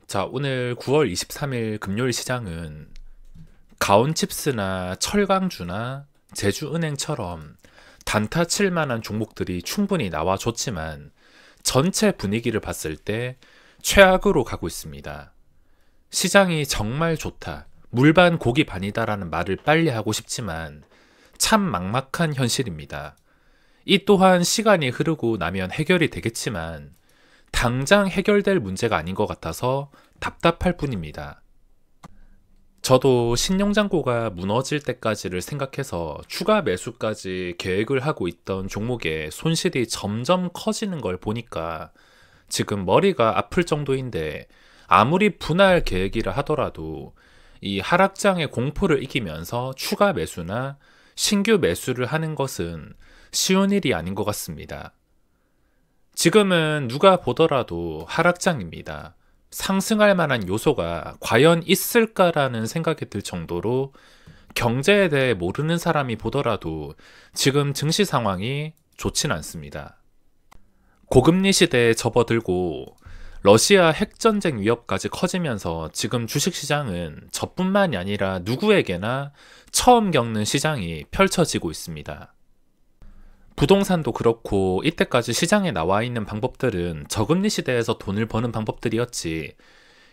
자, 오늘 9월 23일 금요일 시장은 가온칩스나 철강주나 제주은행처럼 단타 칠 만한 종목들이 충분히 나와줬지만 전체 분위기를 봤을 때 최악으로 가고 있습니다. 시장이 정말 좋다, 물반 고기 반이다라는 말을 빨리 하고 싶지만 참 막막한 현실입니다. 이 또한 시간이 흐르고 나면 해결이 되겠지만 당장 해결될 문제가 아닌 것 같아서 답답할 뿐입니다. 저도 신용장고가 무너질 때까지를 생각해서 추가 매수까지 계획을 하고 있던 종목의 손실이 점점 커지는 걸 보니까 지금 머리가 아플 정도인데, 아무리 분할 계획이라 하더라도 이 하락장의 공포를 이기면서 추가 매수나 신규 매수를 하는 것은 쉬운 일이 아닌 것 같습니다. 지금은 누가 보더라도 하락장입니다. 상승할 만한 요소가 과연 있을까라는 생각이 들 정도로 경제에 대해 모르는 사람이 보더라도 지금 증시 상황이 좋진 않습니다. 고금리 시대에 접어들고 러시아 핵전쟁 위협까지 커지면서 지금 주식시장은 저뿐만이 아니라 누구에게나 처음 겪는 시장이 펼쳐지고 있습니다. 부동산도 그렇고 이때까지 시장에 나와 있는 방법들은 저금리 시대에서 돈을 버는 방법들이었지,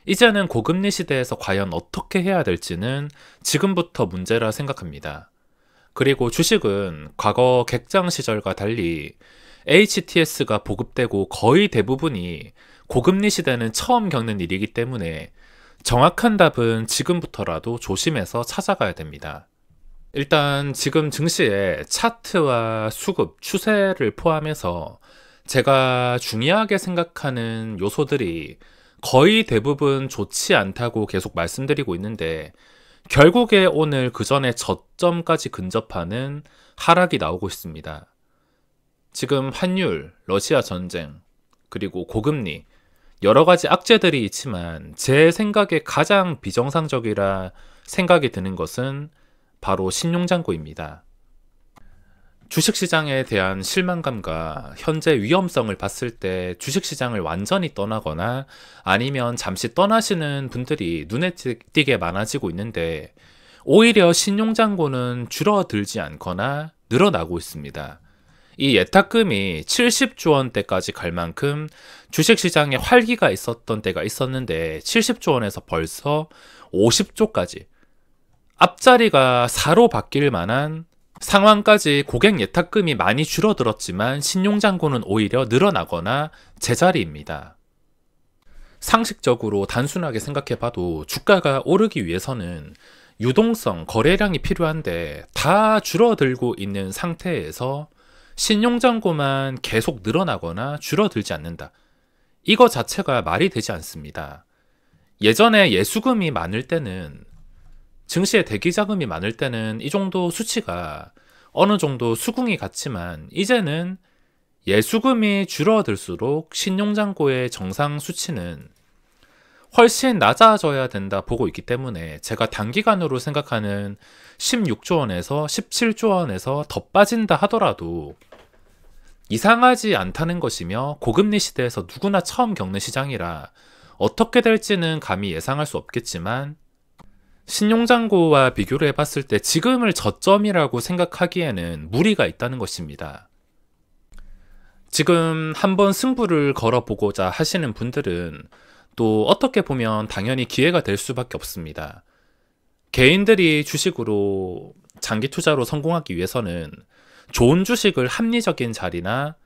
이제는 고금리 시대에서 과연 어떻게 해야 될지는 지금부터 문제라 생각합니다. 그리고 주식은 과거 객장 시절과 달리 HTS가 보급되고 거의 대부분이 고금리 시대는 처음 겪는 일이기 때문에 정확한 답은 지금부터라도 조심해서 찾아가야 됩니다. 일단 지금 증시의 차트와 수급, 추세를 포함해서 제가 중요하게 생각하는 요소들이 거의 대부분 좋지 않다고 계속 말씀드리고 있는데, 결국에 오늘 그 전에 저점까지 근접하는 하락이 나오고 있습니다. 지금 환율, 러시아 전쟁, 그리고 고금리, 여러 가지 악재들이 있지만 제 생각에 가장 비정상적이라 생각이 드는 것은 바로 신용장고입니다. 주식시장에 대한 실망감과 현재 위험성을 봤을 때 주식시장을 완전히 떠나거나 아니면 잠시 떠나시는 분들이 눈에 띄게 많아지고 있는데, 오히려 신용장고는 줄어들지 않거나 늘어나고 있습니다. 이 예탁금이 70조 원대까지 갈 만큼 주식시장에 활기가 있었던 때가 있었는데 70조 원에서 벌써 50조까지, 앞자리가 4로 바뀔 만한 상황까지 고객 예탁금이 많이 줄어들었지만 신용장고는 오히려 늘어나거나 제자리입니다. 상식적으로 단순하게 생각해봐도 주가가 오르기 위해서는 유동성, 거래량이 필요한데 다 줄어들고 있는 상태에서 신용장고만 계속 늘어나거나 줄어들지 않는다, 이거 자체가 말이 되지 않습니다. 예전에 예수금이 많을 때는, 증시에 대기자금이 많을 때는 이 정도 수치가 어느 정도 수긍이 갔지만, 이제는 예수금이 줄어들수록 신용장고의 정상 수치는 훨씬 낮아져야 된다 보고 있기 때문에 제가 단기간으로 생각하는 16조 원에서 17조 원에서 더 빠진다 하더라도 이상하지 않다는 것이며, 고금리 시대에서 누구나 처음 겪는 시장이라 어떻게 될지는 감히 예상할 수 없겠지만 신용장고와 비교를 해봤을 때 지금을 저점이라고 생각하기에는 무리가 있다는 것입니다. 지금 한번 승부를 걸어보고자 하시는 분들은 또 어떻게 보면 당연히 기회가 될 수밖에 없습니다. 개인들이 주식으로 장기 투자로 성공하기 위해서는 좋은 주식을 합리적인 자리나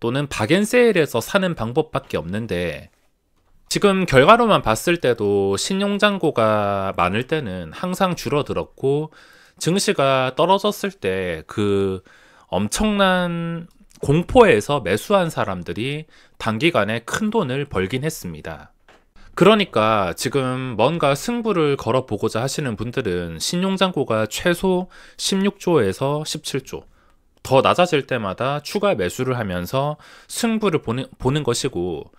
또는 박앤세일에서 사는 방법밖에 없는데, 지금 결과로만 봤을 때도 신용장고가 많을 때는 항상 줄어들었고, 증시가 떨어졌을 때 그 엄청난 공포에서 매수한 사람들이 단기간에 큰 돈을 벌긴 했습니다. 그러니까 지금 뭔가 승부를 걸어보고자 하시는 분들은 신용장고가 최소 16조에서 17조, 더 낮아질 때마다 추가 매수를 하면서 승부를 보는 것이고,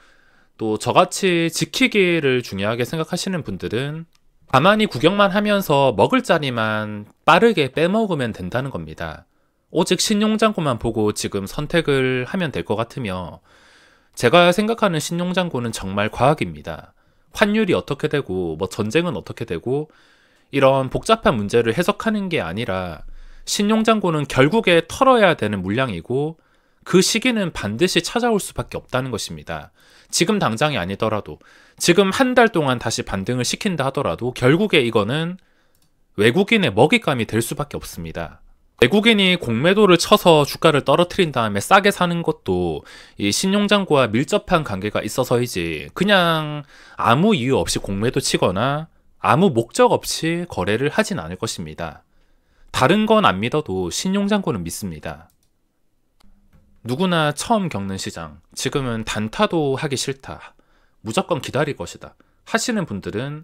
또 저같이 지키기를 중요하게 생각하시는 분들은 가만히 구경만 하면서 먹을 자리만 빠르게 빼먹으면 된다는 겁니다. 오직 신용장고만 보고 지금 선택을 하면 될 것 같으며, 제가 생각하는 신용장고는 정말 과학입니다. 환율이 어떻게 되고 뭐 전쟁은 어떻게 되고 이런 복잡한 문제를 해석하는 게 아니라 신용잔고는 결국에 털어야 되는 물량이고 그 시기는 반드시 찾아올 수밖에 없다는 것입니다. 지금 당장이 아니더라도 지금 한 달 동안 다시 반등을 시킨다 하더라도 결국에 이거는 외국인의 먹잇감이 될 수밖에 없습니다. 외국인이 공매도를 쳐서 주가를 떨어뜨린 다음에 싸게 사는 것도 이 신용잔고와 밀접한 관계가 있어서이지 그냥 아무 이유 없이 공매도 치거나 아무 목적 없이 거래를 하진 않을 것입니다. 다른 건 안 믿어도 신용잔고는 믿습니다. 누구나 처음 겪는 시장, 지금은 단타도 하기 싫다, 무조건 기다릴 것이다 하시는 분들은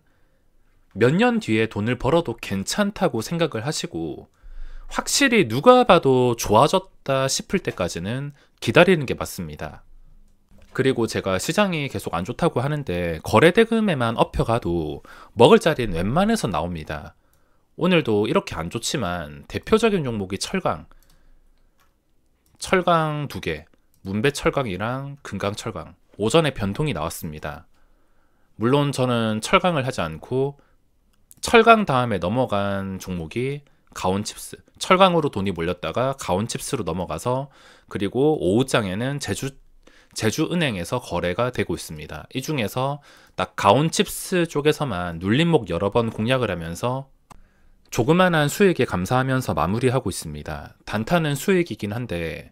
몇 년 뒤에 돈을 벌어도 괜찮다고 생각을 하시고 확실히 누가 봐도 좋아졌다 싶을 때까지는 기다리는 게 맞습니다. 그리고 제가 시장이 계속 안 좋다고 하는데 거래대금에만 엎혀가도 먹을 자리는 웬만해서 나옵니다. 오늘도 이렇게 안 좋지만 대표적인 종목이 철강 2개, 문배철강이랑 금강철강 오전에 변동이 나왔습니다. 물론 저는 철강을 하지 않고 철강 다음에 넘어간 종목이 가온칩스, 철강으로 돈이 몰렸다가 가온칩스로 넘어가서 그리고 오후장에는 제주은행에서 거래가 되고 있습니다. 이 중에서 딱 가온칩스 쪽에서만 눌림목 여러 번 공략을 하면서 조그만한 수익에 감사하면서 마무리하고 있습니다. 단타는 수익이긴 한데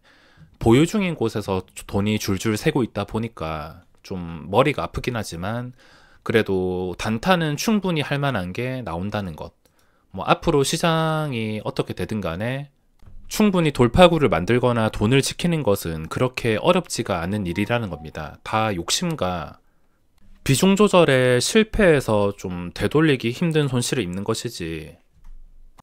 보유 중인 곳에서 돈이 줄줄 새고 있다 보니까 좀 머리가 아프긴 하지만 그래도 단타는 충분히 할 만한 게 나온다는 것. 뭐 앞으로 시장이 어떻게 되든 간에 충분히 돌파구를 만들거나 돈을 지키는 것은 그렇게 어렵지가 않은 일이라는 겁니다. 다 욕심과 비중 조절에 실패해서 좀 되돌리기 힘든 손실을 입는 것이지,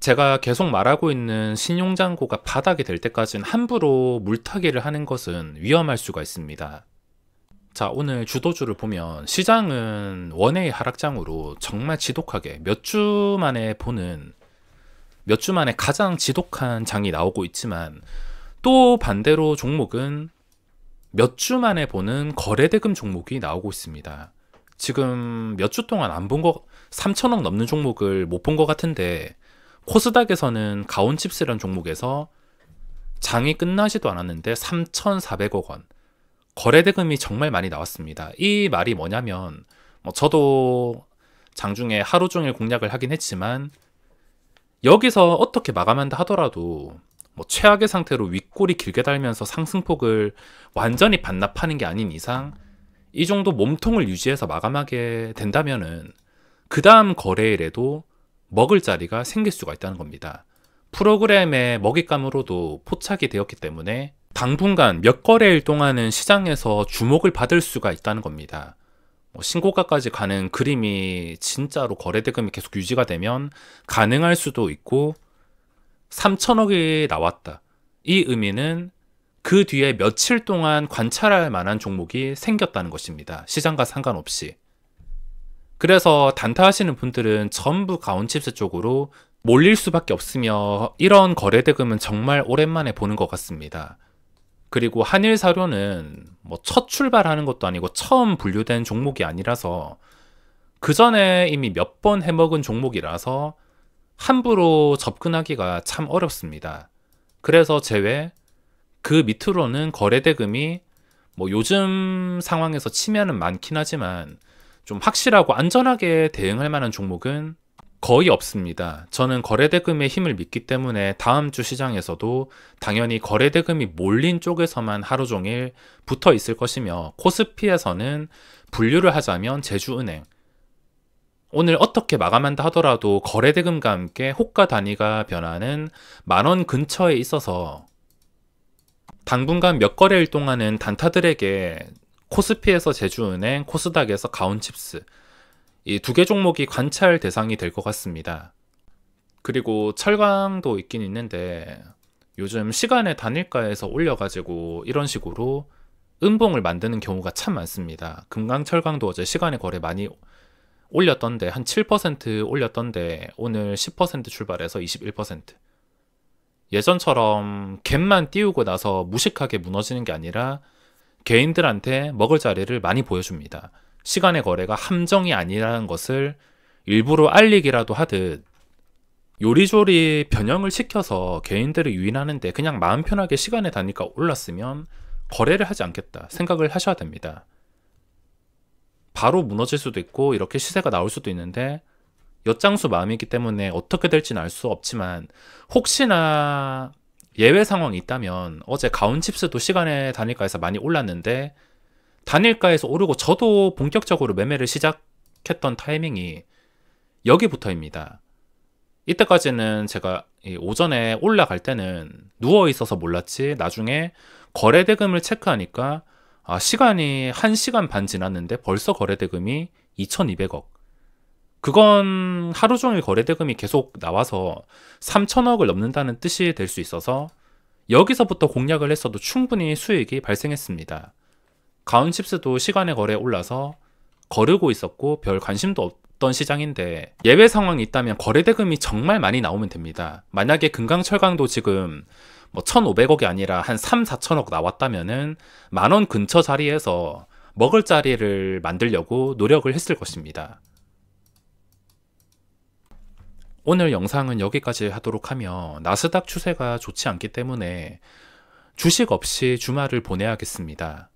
제가 계속 말하고 있는 신용잔고가 바닥이 될 때까지는 함부로 물타기를 하는 것은 위험할 수가 있습니다. 자, 오늘 주도주를 보면 시장은 원회의 하락장으로 정말 지독하게 몇 주 만에 가장 지독한 장이 나오고 있지만 또 반대로 종목은 몇 주 만에 보는 거래대금 종목이 나오고 있습니다. 지금 몇 주 동안 안 본 거 3천억 넘는 종목을 못 본 것 같은데 코스닥에서는 가온칩스라는 종목에서 장이 끝나지도 않았는데 3,400억 원 거래대금이 정말 많이 나왔습니다. 이 말이 뭐냐면 저도 장중에 하루 종일 공략을 하긴 했지만 여기서 어떻게 마감한다 하더라도 최악의 상태로 윗골이 길게 달면서 상승폭을 완전히 반납하는 게 아닌 이상 이 정도 몸통을 유지해서 마감하게 된다면은 그 다음 거래일에도 먹을 자리가 생길 수가 있다는 겁니다. 프로그램의 먹잇감으로도 포착이 되었기 때문에 당분간 몇 거래일 동안은 시장에서 주목을 받을 수가 있다는 겁니다. 신고가까지 가는 그림이 진짜로 거래대금이 계속 유지가 되면 가능할 수도 있고 3천억이 나왔다. 이 의미는 그 뒤에 며칠 동안 관찰할 만한 종목이 생겼다는 것입니다. 시장과 상관없이. 그래서 단타 하시는 분들은 전부 가온칩스 쪽으로 몰릴 수밖에 없으며 이런 거래대금은 정말 오랜만에 보는 것 같습니다. 그리고 한일사료는 첫 출발하는 것도 아니고 처음 분류된 종목이 아니라서 그 전에 이미 몇 번 해먹은 종목이라서 함부로 접근하기가 참 어렵습니다. 그래서 제외 그 밑으로는 거래대금이 요즘 상황에서 치면은 많긴 하지만 좀 확실하고 안전하게 대응할 만한 종목은 거의 없습니다. 저는 거래대금의 힘을 믿기 때문에 다음 주 시장에서도 당연히 거래대금이 몰린 쪽에서만 하루 종일 붙어 있을 것이며 코스피에서는 분류를 하자면 제주은행, 오늘 어떻게 마감한다 하더라도 거래대금과 함께 호가 단위가 변하는 10,000원 근처에 있어서 당분간 몇 거래일 동안은 단타들에게 코스피에서 제주은행, 코스닥에서 가온칩스 이 두 개 종목이 관찰 대상이 될 것 같습니다. 그리고 철강도 있긴 있는데 요즘 시간의 단일가에서 올려가지고 이런 식으로 음봉을 만드는 경우가 참 많습니다. 금강철강도 어제 시간의 거래 많이 올렸던데 한 7% 올렸던데 오늘 10% 출발해서 21%. 예전처럼 갭만 띄우고 나서 무식하게 무너지는 게 아니라 개인들한테 먹을 자리를 많이 보여줍니다. 시간의 거래가 함정이 아니라는 것을 일부러 알리기라도 하듯 요리조리 변형을 시켜서 개인들을 유인하는데 그냥 마음 편하게 시간의 단위가 올랐으면 거래를 하지 않겠다 생각을 하셔야 됩니다. 바로 무너질 수도 있고 이렇게 시세가 나올 수도 있는데 엿장수 마음이기 때문에 어떻게 될지는 알 수 없지만 혹시나 예외 상황이 있다면 어제 가온칩스도 시간의 단일가에서 많이 올랐는데 단일가에서 오르고 저도 본격적으로 매매를 시작했던 타이밍이 여기부터입니다. 이때까지는 제가 오전에 올라갈 때는 누워 있어서 몰랐지 나중에 거래대금을 체크하니까 시간이 1시간 반 지났는데 벌써 거래대금이 2200억. 그건 하루 종일 거래대금이 계속 나와서 3000억을 넘는다는 뜻이 될 수 있어서 여기서부터 공략을 했어도 충분히 수익이 발생했습니다. 가온칩스도 시간의 거래에 올라서 거르고 있었고 별 관심도 없던 시장인데 예외 상황이 있다면 거래대금이 정말 많이 나오면 됩니다. 만약에 금강철강도 지금 1500억이 아니라 한 3, 4천억 나왔다면은 만원 근처 자리에서 먹을 자리를 만들려고 노력을 했을 것입니다. 오늘 영상은 여기까지 하도록 하며 나스닥 추세가 좋지 않기 때문에 주식 없이 주말을 보내야겠습니다.